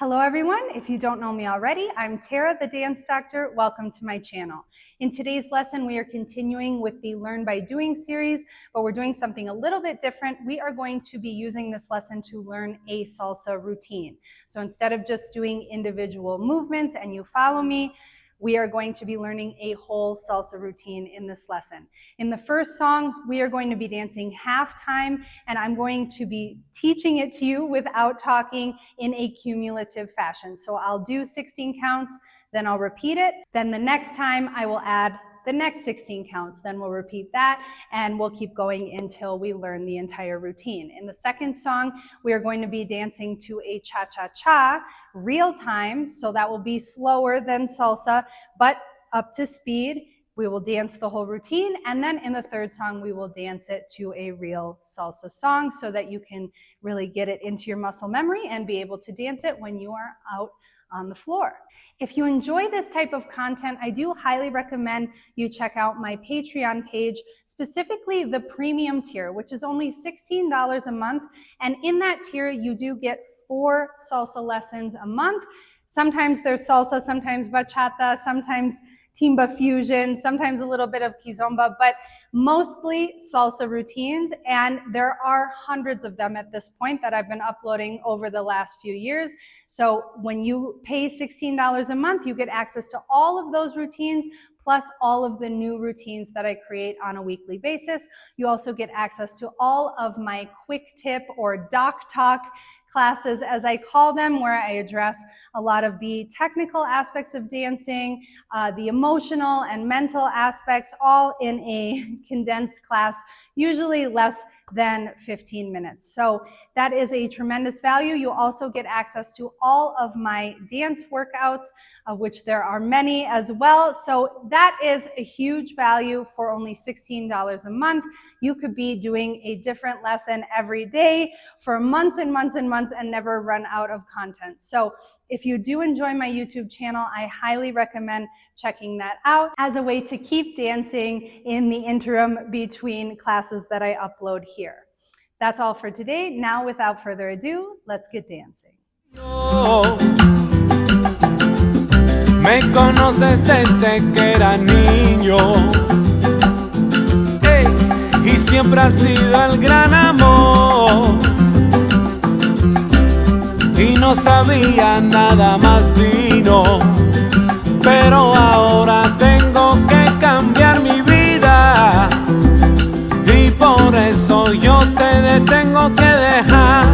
Hello everyone, if you don't know me already, I'm Tara, the Dance Doctor. Welcome to my channel. In today's lesson, we are continuing with the Learn by Doing series, but we're doing something a little bit different. We are going to be using this lesson to learn a salsa routine. So instead of just doing individual movements and you follow me, we are going to be learning a whole salsa routine in this lesson. In the first song, we are going to be dancing half time, and I'm going to be teaching it to you without talking in a cumulative fashion. So I'll do 16 counts, then I'll repeat it. Then the next time I will add the next 16 counts, then we'll repeat that, and we'll keep going until we learn the entire routine. In the second song, we are going to be dancing to a cha-cha-cha real time, so that will be slower than salsa, but up to speed. We will dance the whole routine, and then in the third song, we will dance it to a real salsa song so that you can really get it into your muscle memory and be able to dance it when you are out on the floor. If you enjoy this type of content, I do highly recommend you check out my Patreon page, specifically the premium tier, which is only $16 a month. And in that tier, you do get 4 salsa lessons a month. Sometimes there's salsa, sometimes bachata, sometimes timba fusion, sometimes a little bit of kizomba, but mostly salsa routines, and there are hundreds of them at this point that I've been uploading over the last few years. So when you pay $16 a month, you get access to all of those routines, plus all of the new routines that I create on a weekly basis. You also get access to all of my quick tip or doc talk classes, as I call them, where I address a lot of the technical aspects of dancing, the emotional and mental aspects, all in a condensed class, usually less than 15 minutes. So that is a tremendous value. You also get access to all of my dance workouts, of which there are many as well. So that is a huge value for only $16 a month. You could be doing a different lesson every day for months and months and months and never run out of content. So if you do enjoy my YouTube channel, I highly recommend checking that out as a way to keep dancing in the interim between classes that I upload here. That's all for today. Now, without further ado, let's get dancing. Me conoces desde que era niño, hey, y siempre ha sido el gran amor. Y no sabía nada más fino, pero ahora tengo que cambiar mi vida, y por eso yo te tengo que dejar.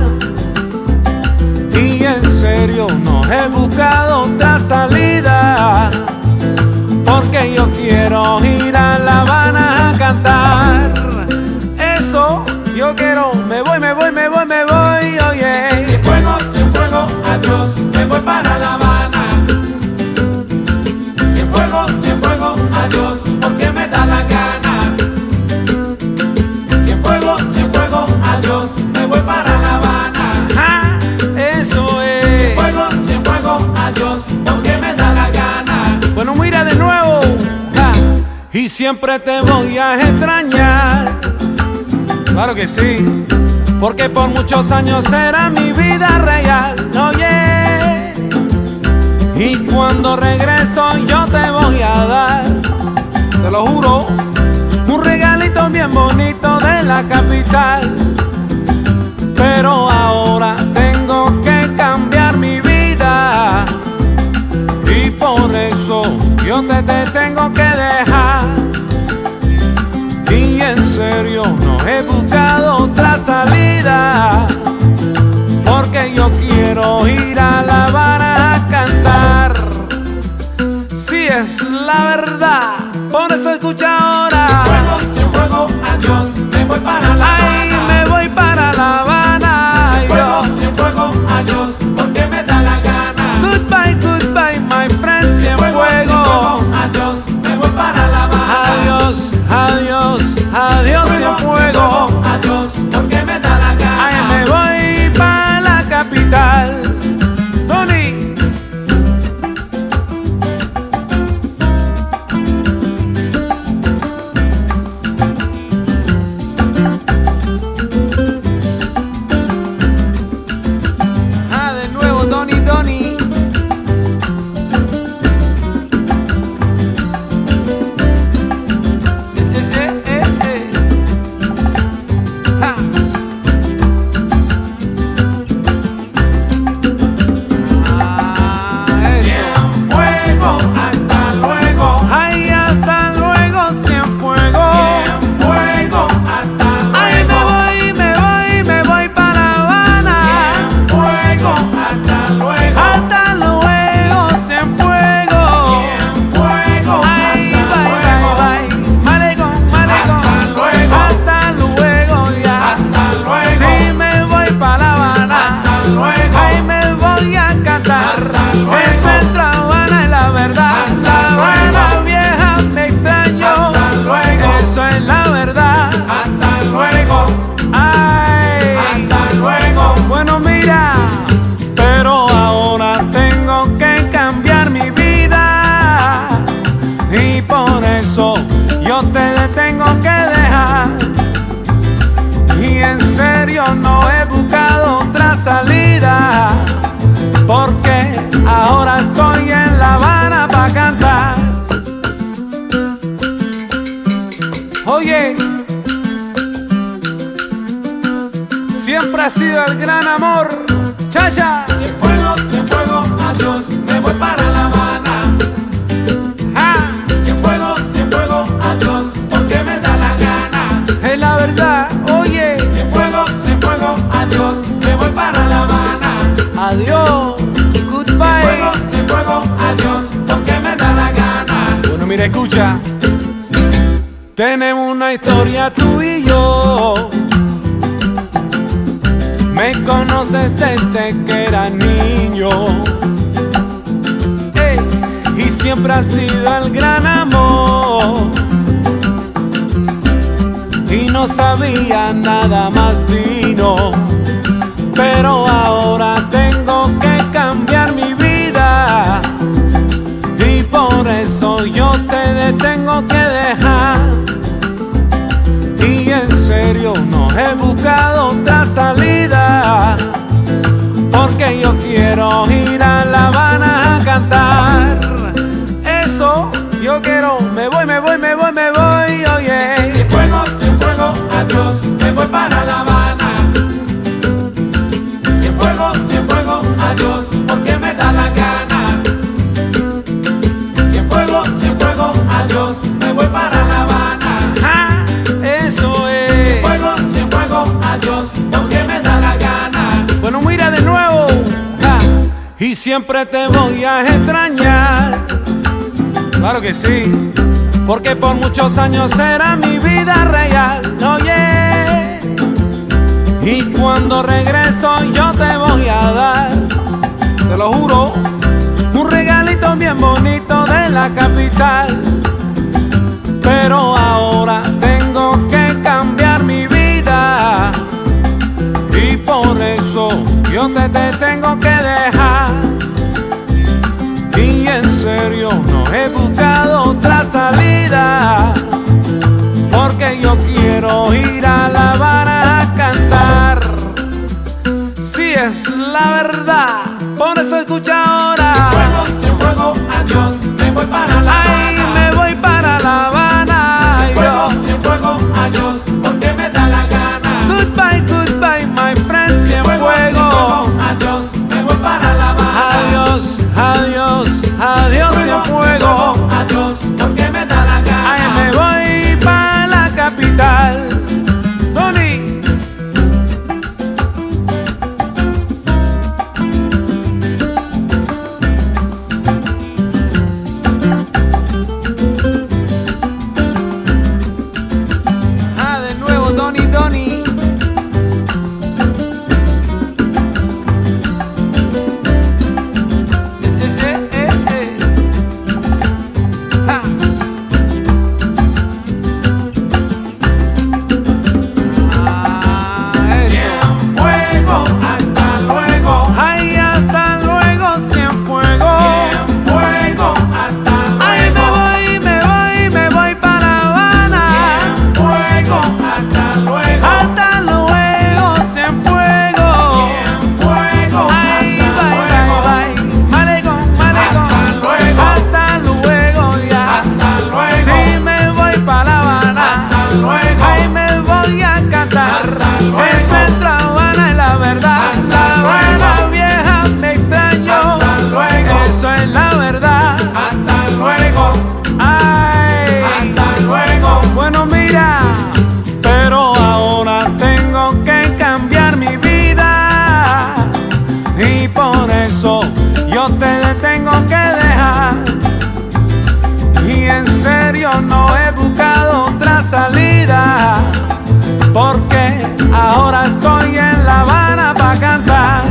Y en serio no he buscado otra salida, porque yo quiero ir a La Habana a cantar. Eso yo quiero, me voy, oye. Cienfuegos, adiós, me voy para La Habana. Cienfuegos, adiós, porque me da la gana. Cienfuegos, adiós, me voy para La Habana. ¡Ja! Eso es. Cienfuegos, adiós, porque me da la gana. Bueno, mira de nuevo. ¡Ja! Y siempre te voy a extrañar. Claro que sí, porque por muchos años era mi vida real, oye. Y cuando regreso yo te voy a dar, te lo juro, un regalito bien bonito de la capital. Pero ahora tengo que cambiar mi vida, y por eso yo te tengo que dejar. Y en serio no he buscado otra salida, porque yo quiero ir a La Habana a cantar. Si es la verdad, por eso escucha ahora. Cienfuegos, adiós, me voy para La Habana. Ay, me voy para La Habana. Cienfuegos, adiós, porque me da la gana. Goodbye, my friend, Cienfuegos, adiós, me voy para La Habana. Adiós, Cienfuegos, adiós, porque me da la gana. Ay, me voy para la capital. Tony. De nuevo, Tony. salida, porque ahora estoy en La Habana para cantar. Oye, siempre ha sido el gran amor, Chacha. Cienfuegos, adiós, me voy para La Habana. Cienfuegos, adiós, porque me da la gana. Es la verdad, oye. Cienfuegos, adiós, me voy para La Habana. Adiós, goodbye. Cienfuegos, adiós, porque me da la gana. Bueno, mira, escucha. Tenemos una historia tú y yo. Me conoces desde que era niño. Ey, y siempre ha sido el gran amor. Y no sabía nada más vino. Pero ahora tengo que cambiar mi vida. Y por eso yo te tengo que dejar. Y en serio no he buscado otra salida, porque yo quiero ir a La Habana a cantar. Eso yo quiero, me voy, oye. Cienfuegos, adiós, me voy para La Habana. Cienfuegos, adiós, porque me da la gana. Cienfuegos, adiós, me voy para La Habana. ¡Ja! Eso es. Cienfuegos, adiós, porque me da la gana. Bueno, mira de nuevo. ¡Ja! Y siempre te voy a extrañar. Claro que sí, porque por muchos años será mi vida real. Oye, y cuando regreso yo te voy a dar, te lo juro, un regalito bien bonito de la capital. Pero ahora tengo que cambiar mi vida, y por eso yo te tengo que dejar. Y en serio no he buscado otra salida, porque yo quiero ir a La Habana a cantar. Sí, es la verdad, por eso escucha ahora. Cienfuegos, adiós, me voy para La Habana. Ay, me voy para La Habana. Cienfuegos, adiós, porque me da la gana. Goodbye, my friend, Cienfuegos. Adiós, me voy para La Habana. Adiós, Cienfuegos. Adiós, porque me da la gana. Ay, me voy para la capital. Tony. De nuevo, Tony. Ja. Cienfuegos, hasta luego. Ay, hasta luego, Cienfuegos. Cienfuegos, hasta Ay, luego. me voy para La Habana. Cienfuegos, hasta luego. Hasta luego, Cienfuegos. Cienfuegos, Ay, hasta luego. bye. Malecón. Hasta luego. Hasta luego ya. Hasta luego. Sí, me voy para La Habana. Hasta luego. Ay, me voy a cantar. Hasta luego. En Centro Habana es la verdad. Hasta La Habana luego. vieja me extraño. Hasta luego. Eso es la verdad. Hasta luego. Ay. Hasta luego. Bueno, mira, pero ahora tengo que cambiar mi vida, y por eso yo te tengo que dejar. Y en serio no he buscado otra salida, porque ahora estoy en La Habana para cantar.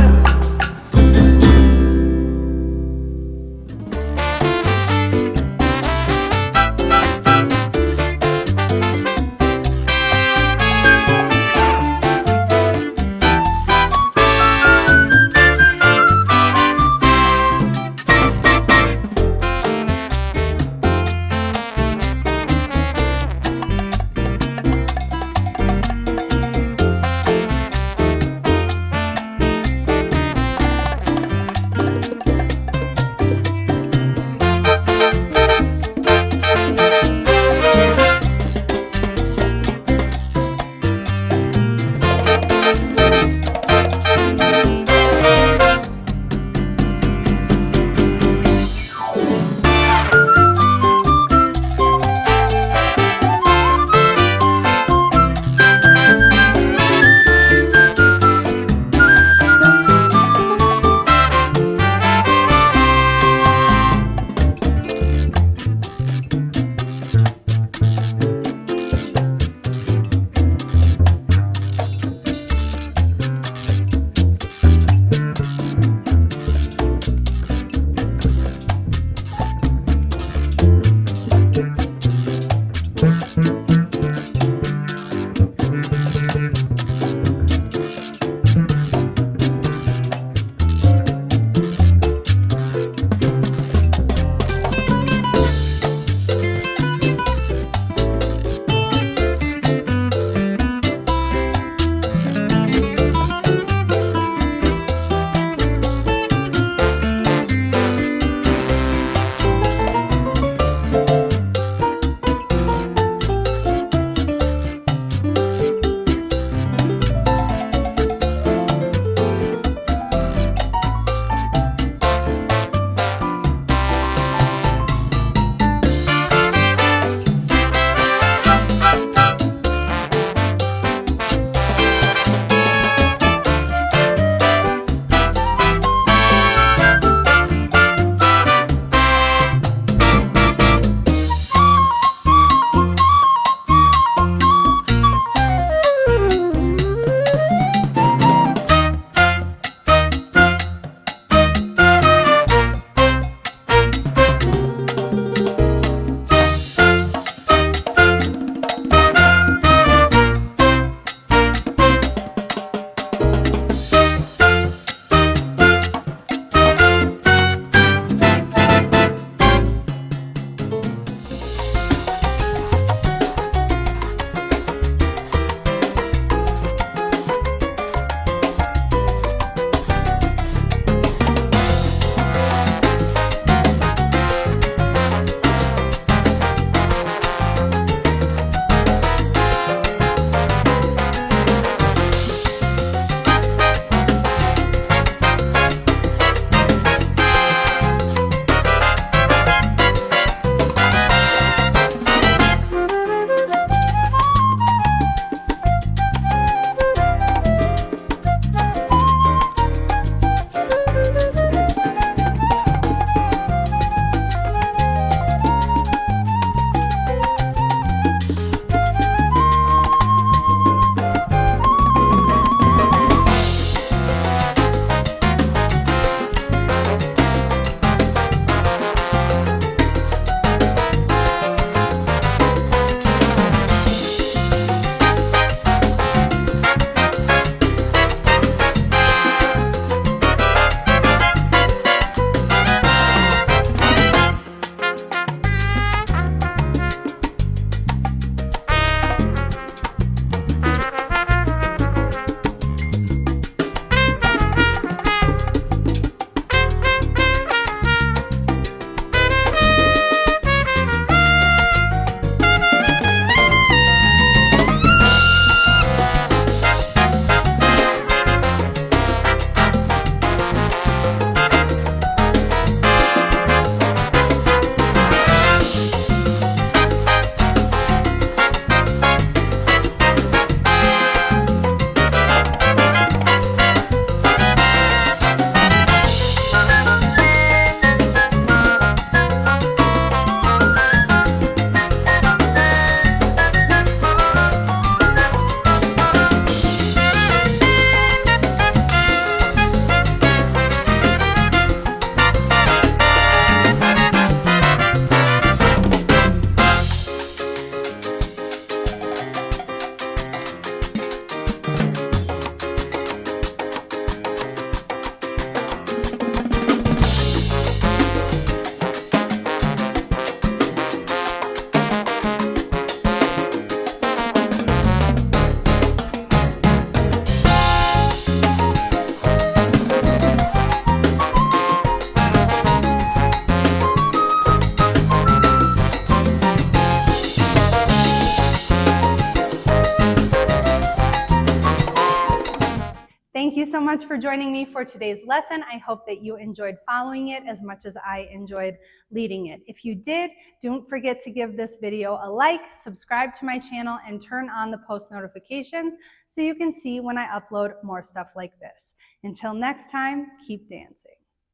so much for joining me for today's lesson. I hope that you enjoyed following it as much as I enjoyed leading it. If you did, don't forget to give this video a like, subscribe to my channel, and turn on the post notifications so you can see when I upload more stuff like this. Until next time, keep dancing.